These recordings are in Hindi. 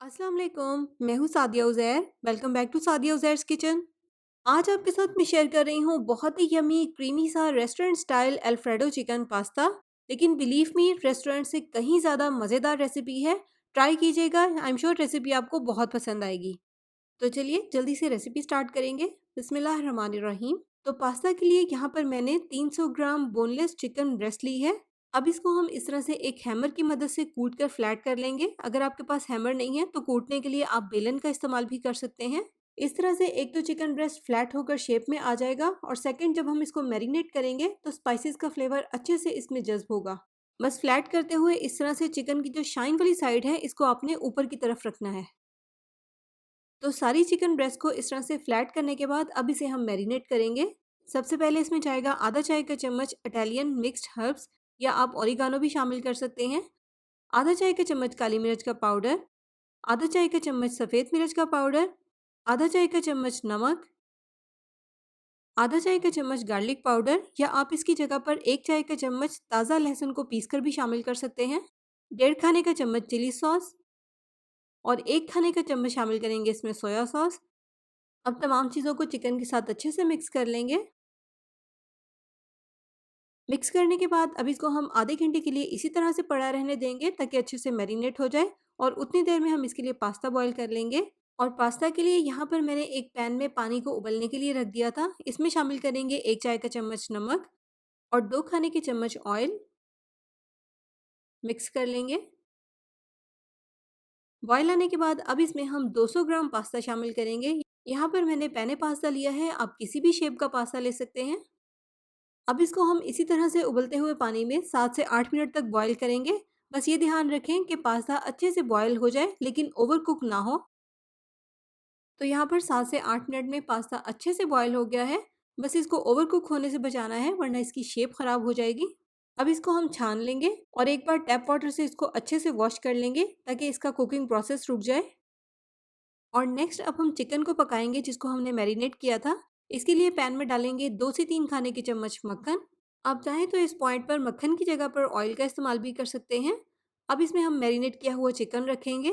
अस्सलाम वालेकुम। मैं हूँ Sadia Uzair. Welcome back to Sadia Uzair's kitchen. आज आपके साथ मैं शेयर कर रही हूँ बहुत ही यम्मी क्रीमी सा restaurant style alfredo chicken pasta. लेकिन बिलीव मी, रेस्टोरेंट से कहीं ज़्यादा मज़ेदार रेसिपी है। ट्राई कीजिएगा, आई एम श्योर रेसिपी आपको बहुत पसंद आएगी। तो चलिए जल्दी से रेसिपी स्टार्ट करेंगे। बिस्मिल्लाहिर्रहमानिर्रहीम। तो पास्ता के लिए यहाँ पर मैंने 300 ग्राम बोनलेस चिकन ब्रेस्ट ली है। अब इसको हम इस तरह से एक हैमर की मदद से कूट कर फ्लैट कर लेंगे। अगर आपके पास हैमर नहीं है तो कूटने के लिए आप बेलन का इस्तेमाल भी कर सकते हैं। इस तरह से एक तो चिकन ब्रेस्ट फ्लैट होकर शेप में आ जाएगा, और सेकंड जब हम इसको मैरिनेट करेंगे तो स्पाइसेस का फ्लेवर अच्छे से इसमें जज्ब होगा। बस फ्लैट करते हुए इस तरह से चिकन की जो शाइन वाली साइड है इसको आपने ऊपर की तरफ रखना है। तो सारी चिकन ब्रेस्ट को इस तरह से फ्लैट करने के बाद अब इसे हम मैरिनेट करेंगे। सबसे पहले इसमें जाएगा आधा चाय का चम्मच इटालियन मिक्स्ड हर्ब्स, या आप ओरिगानो भी शामिल कर सकते हैं। आधा चाय का चम्मच काली मिर्च का पाउडर, आधा चाय का चम्मच सफ़ेद मिर्च का पाउडर, आधा चाय का चम्मच नमक, आधा चाय का चम्मच गार्लिक पाउडर, या आप इसकी जगह पर एक चाय का चम्मच ताज़ा लहसुन को पीसकर भी शामिल कर सकते हैं। 1.5 खाने का चम्मच चिली सॉस, और 1 खाने का चम्मच शामिल करेंगे इसमें सोया सॉस। अब तमाम चीज़ों को चिकन के साथ अच्छे से मिक्स कर लेंगे। मिक्स करने के बाद अब इसको हम आधे घंटे के लिए इसी तरह से पड़ा रहने देंगे ताकि अच्छे से मैरिनेट हो जाए, और उतनी देर में हम इसके लिए पास्ता बॉईल कर लेंगे। और पास्ता के लिए यहाँ पर मैंने एक पैन में पानी को उबलने के लिए रख दिया था। इसमें शामिल करेंगे 1 चाय का चम्मच नमक और 2 खाने के चम्मच ऑयल। मिक्स कर लेंगे। बॉयल आने के बाद अब इसमें हम 200 ग्राम पास्ता शामिल करेंगे। यहाँ पर मैंने पेने पास्ता लिया है, आप किसी भी शेप का पास्ता ले सकते हैं। अब इसको हम इसी तरह से उबलते हुए पानी में 7 से 8 मिनट तक बॉईल करेंगे। बस ये ध्यान रखें कि पास्ता अच्छे से बॉईल हो जाए लेकिन ओवर कुक ना हो। तो यहाँ पर 7 से 8 मिनट में पास्ता अच्छे से बॉईल हो गया है। बस इसको ओवर कुक होने से बचाना है, वरना इसकी शेप ख़राब हो जाएगी। अब इसको हम छान लेंगे और एक बार टैप वाटर से इसको अच्छे से वॉश कर लेंगे ताकि इसका कुकिंग प्रोसेस रुक जाए। और नेक्स्ट अब हम चिकन को पकाएंगे जिसको हमने मैरिनेट किया था। इसके लिए पैन में डालेंगे 2 से 3 खाने के चम्मच मक्खन। आप चाहें तो इस पॉइंट पर मक्खन की जगह पर ऑयल का इस्तेमाल भी कर सकते हैं। अब इसमें हम मैरिनेट किया हुआ चिकन रखेंगे।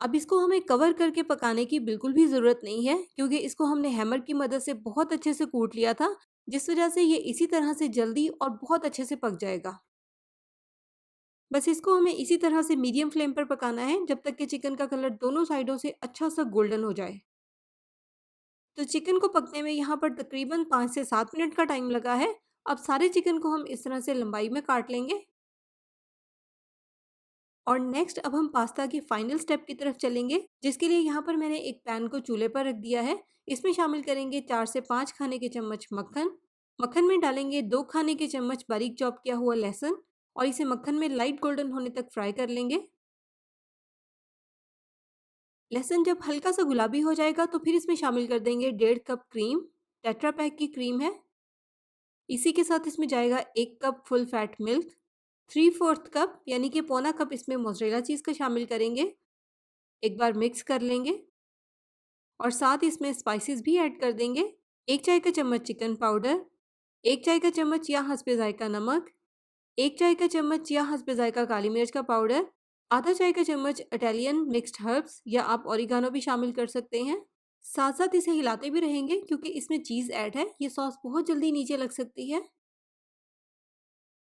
अब इसको हमें कवर करके पकाने की बिल्कुल भी ज़रूरत नहीं है, क्योंकि इसको हमने हैमर की मदद से बहुत अच्छे से कूट लिया था, जिस वजह से ये इसी तरह से जल्दी और बहुत अच्छे से पक जाएगा। बस इसको हमें इसी तरह से मीडियम फ्लेम पर पकाना है जब तक कि चिकन का कलर दोनों साइडों से अच्छा सा गोल्डन हो जाए। तो चिकन को पकने में यहाँ पर तकरीबन 5 से 7 मिनट का टाइम लगा है। अब सारे चिकन को हम इस तरह से लंबाई में काट लेंगे। और नेक्स्ट अब हम पास्ता की फाइनल स्टेप की तरफ चलेंगे, जिसके लिए यहाँ पर मैंने एक पैन को चूल्हे पर रख दिया है। इसमें शामिल करेंगे 4 से 5 खाने के चम्मच मक्खन। मक्खन में डालेंगे 2 खाने के चम्मच बारीक चॉप किया हुआ लहसुन, और इसे मक्खन में लाइट गोल्डन होने तक फ्राई कर लेंगे। लहसुन जब हल्का सा गुलाबी हो जाएगा तो फिर इसमें शामिल कर देंगे 1.5 कप क्रीम। टेट्रा पैक की क्रीम है। इसी के साथ इसमें जाएगा 1 cup full fat milk, 3/4 cup यानी कि पौना कप इसमें मोज़रेला चीज़ का शामिल करेंगे। एक बार मिक्स कर लेंगे और साथ इसमें स्पाइसेस भी ऐड कर देंगे। 1 चाय का चम्मच चिकन पाउडर, 1 चाय का चम्मच या हस्बे ज़ायका नमक, 1 चाय का चम्मच या हस्बे ज़ायका काली मिर्च का पाउडर, आधा चाय का चम्मच इटालियन मिक्स्ड हर्ब्स, या आप ओरिगानो भी शामिल कर सकते हैं। साथ-साथ इसे हिलाते भी रहेंगे क्योंकि इसमें चीज़ ऐड है, ये सॉस बहुत जल्दी नीचे लग सकती है।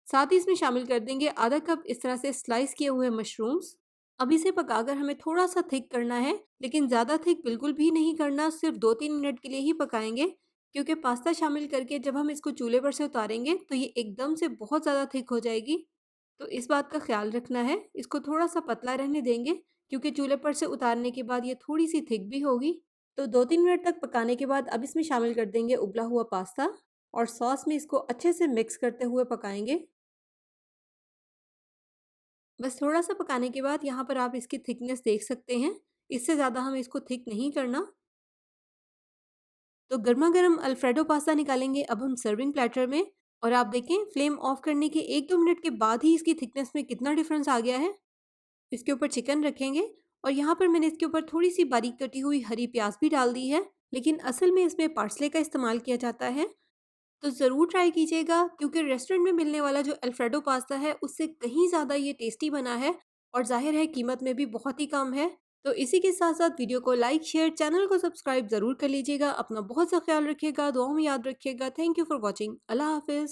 साथ ही इसमें शामिल कर देंगे आधा कप इस तरह से स्लाइस किए हुए मशरूम्स। अब इसे पकाकर हमें थोड़ा-सा थिक करना है, लेकिन ज़्यादा थिक बिल्कुल भी नहीं करना, सिर्फ 2-3 मिनट के लिए ही पकाएँगे, क्योंकि पास्ता शामिल करके जब हम इसको चूल्हे पर से उतारेंगे तो ये एकदम से बहुत ज़्यादा थिक हो जाएगी। तो इस बात का ख़्याल रखना है, इसको थोड़ा-सा पतला रहने देंगे, क्योंकि चूल्हे पर से उतारने के बाद ये थोड़ी-सी थिक भी होगी। तो 2-3 मिनट तक पकाने के बाद अब इसमें शामिल कर देंगे उबला हुआ पास्ता, और सॉस में इसको अच्छे से मिक्स करते हुए पकाएँगे। बस थोड़ा-सा पकाने के बाद यहाँ पर आप इसकी थिकनेस देख सकते हैं। इससे ज़्यादा हमें इसको थिक नहीं करना। तो गरमा-गरम अल्फ्रेडो पास्ता निकालेंगे अब हम सर्विंग प्लेटर में, और आप देखें फ्लेम ऑफ करने के 1-2 मिनट के बाद ही इसकी थिकनेस में कितना डिफरेंस आ गया है। इसके ऊपर चिकन रखेंगे, और यहाँ पर मैंने इसके ऊपर थोड़ी-सी बारीक कटी हुई हरी प्याज़ भी डाल दी है, लेकिन असल में इसमें पार्सले का इस्तेमाल किया जाता है। तो ज़रूर ट्राई कीजिएगा, क्योंकि रेस्टोरेंट में मिलने वाला जो अल्फ्रेडो पास्ता है उससे कहीं ज़्यादा ये टेस्टी बना है, और ज़ाहिर है कीमत में भी बहुत ही कम है। तो इसी के साथ-साथ वीडियो को लाइक, शेयर, चैनल को सब्सक्राइब ज़रूर कर लीजिएगा। अपना बहुत सा ख्याल रखिएगा, दुआओं में याद रखिएगा। Thank you for watching. अल्लाह हाफ़िज़।